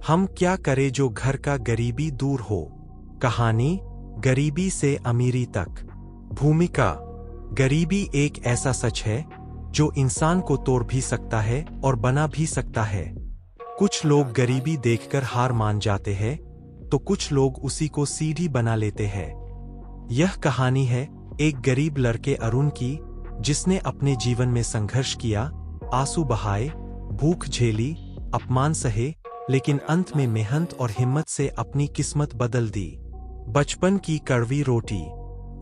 हम क्या करें जो घर का गरीबी दूर हो। कहानी, गरीबी से अमीरी तक। भूमिका, गरीबी एक ऐसा सच है जो इंसान को तोड़ भी सकता है और बना भी सकता है। कुछ लोग गरीबी देखकर हार मान जाते हैं, तो कुछ लोग उसी को सीढ़ी बना लेते हैं। यह कहानी है एक गरीब लड़के अरुण की, जिसने अपने जीवन में संघर्ष किया, आंसू बहाए, भूख झेली, अपमान सहे, लेकिन अंत में मेहनत और हिम्मत से अपनी किस्मत बदल दी। बचपन की कड़वी रोटी।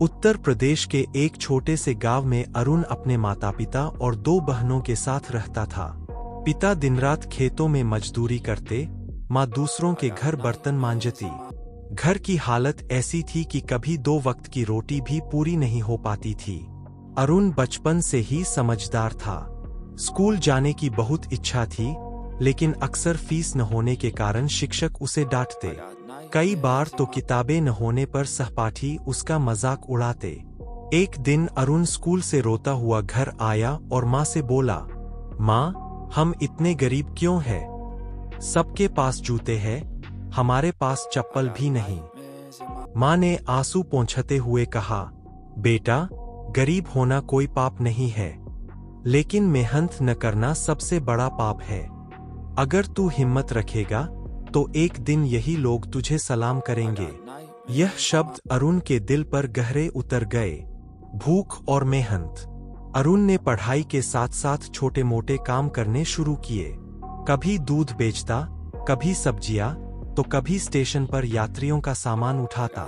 उत्तर प्रदेश के एक छोटे से गांव में अरुण अपने माता पिता और 2 बहनों के साथ रहता था। पिता दिन रात खेतों में मजदूरी करते, माँ दूसरों के घर बर्तन मांजती। घर की हालत ऐसी थी कि कभी 2 वक्त की रोटी भी पूरी नहीं हो पाती थी। अरुण बचपन से ही समझदार था। स्कूल जाने की बहुत इच्छा थी, लेकिन अक्सर फीस न होने के कारण शिक्षक उसे डांटते। कई बार तो किताबें न होने पर सहपाठी उसका मजाक उड़ाते। एक दिन अरुण स्कूल से रोता हुआ घर आया और माँ से बोला, माँ, हम इतने गरीब क्यों हैं? सबके पास जूते हैं, हमारे पास चप्पल भी नहीं। माँ ने आंसू पोंछते हुए कहा, बेटा, गरीब होना कोई पाप नहीं है, लेकिन मेहनत न करना सबसे बड़ा पाप है। अगर तू हिम्मत रखेगा तो एक दिन यही लोग तुझे सलाम करेंगे। यह शब्द अरुण के दिल पर गहरे उतर गए। भूख और मेहनत। अरुण ने पढ़ाई के साथ साथ छोटे मोटे काम करने शुरू किए। कभी दूध बेचता, कभी सब्जियां, तो कभी स्टेशन पर यात्रियों का सामान उठाता।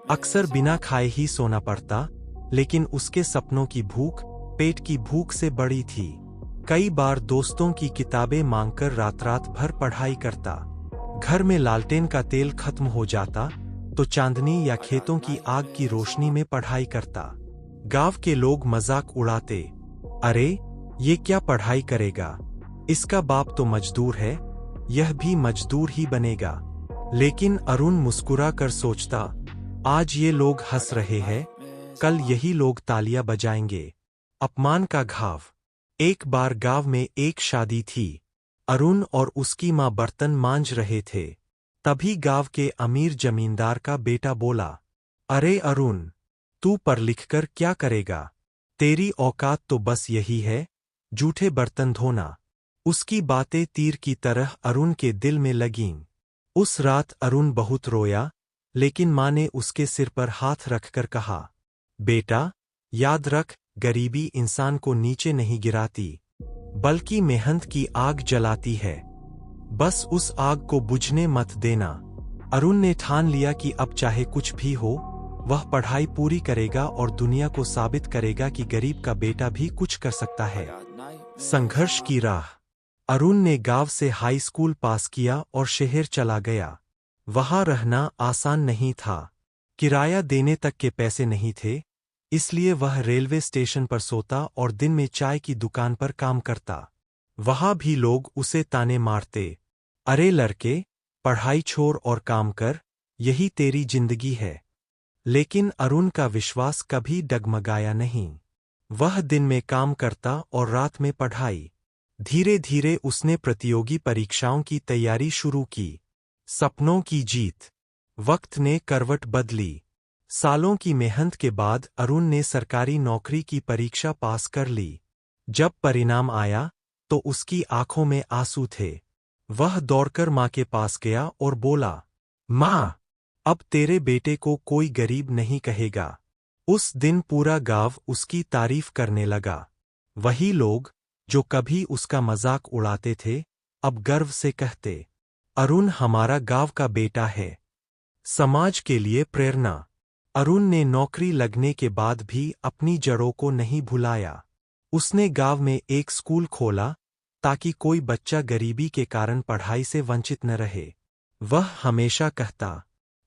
अक्सर बिना खाए ही सोना पड़ता, लेकिन उसके सपनों की भूख पेट की भूख से बड़ी थी। कई बार दोस्तों की किताबें मांगकर रात रात भर पढ़ाई करता। घर में लालटेन का तेल खत्म हो जाता तो चांदनी या खेतों की आग की रोशनी में पढ़ाई करता। गांव के लोग मजाक उड़ाते, अरे ये क्या पढ़ाई करेगा, इसका बाप तो मजदूर है, यह भी मजदूर ही बनेगा। लेकिन अरुण मुस्कुरा कर सोचता, आज ये लोग हंस रहे हैं, कल यही लोग तालियां बजाएंगे। अपमान का घाव। एक बार गांव में एक शादी थी। अरुण और उसकी मां बर्तन मांज रहे थे। तभी गांव के अमीर जमींदार का बेटा बोला, अरे अरुण, तू पढ़ लिखकर क्या करेगा? तेरी औकात तो बस यही है, जूठे बर्तन धोना। उसकी बातें तीर की तरह अरुण के दिल में लगीं। उस रात अरुण बहुत रोया, लेकिन मां ने उसके सिर पर हाथ रखकर कहा, बेटा, याद रख, गरीबी इंसान को नीचे नहीं गिराती, बल्कि मेहनत की आग जलाती है। बस उस आग को बुझने मत देना। अरुण ने ठान लिया कि अब चाहे कुछ भी हो, वह पढ़ाई पूरी करेगा और दुनिया को साबित करेगा कि गरीब का बेटा भी कुछ कर सकता है। संघर्ष की राह। अरुण ने गांव से हाई स्कूल पास किया और शहर चला गया। वहां रहना आसान नहीं था। किराया देने तक के पैसे नहीं थे, इसलिए वह रेलवे स्टेशन पर सोता और दिन में चाय की दुकान पर काम करता। वहां भी लोग उसे ताने मारते, अरे लड़के, पढ़ाई छोड़ और काम कर, यही तेरी जिंदगी है। लेकिन अरुण का विश्वास कभी डगमगाया नहीं। वह दिन में काम करता और रात में पढ़ाई। धीरे धीरे उसने प्रतियोगी परीक्षाओं की तैयारी शुरू की। सपनों की जीत। वक्त ने करवट बदली। सालों की मेहनत के बाद अरुण ने सरकारी नौकरी की परीक्षा पास कर ली। जब परिणाम आया तो उसकी आंखों में आंसू थे। वह दौड़कर मां के पास गया और बोला, मां, अब तेरे बेटे को कोई गरीब नहीं कहेगा। उस दिन पूरा गांव उसकी तारीफ करने लगा। वही लोग जो कभी उसका मजाक उड़ाते थे, अब गर्व से कहते, अरुण हमारा गांव का बेटा है। समाज के लिए प्रेरणा। अरुण ने नौकरी लगने के बाद भी अपनी जड़ों को नहीं भुलाया। उसने गांव में एक स्कूल खोला ताकि कोई बच्चा गरीबी के कारण पढ़ाई से वंचित न रहे। वह हमेशा कहता,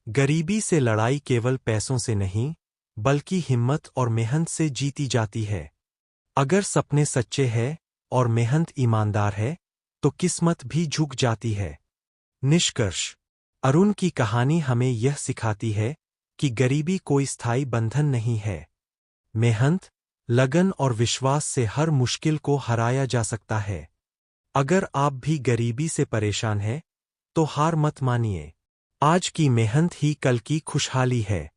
गरीबी से लड़ाई केवल पैसों से नहीं, बल्कि हिम्मत और मेहनत से जीती जाती है। अगर सपने सच्चे हैं और मेहनत ईमानदार है, तो किस्मत भी झुक जाती है। निष्कर्ष। अरुण की कहानी हमें यह सिखाती है कि गरीबी कोई स्थायी बंधन नहीं है। मेहनत, लगन और विश्वास से हर मुश्किल को हराया जा सकता है। अगर आप भी गरीबी से परेशान हैं, तो हार मत मानिए। आज की मेहनत ही कल की खुशहाली है।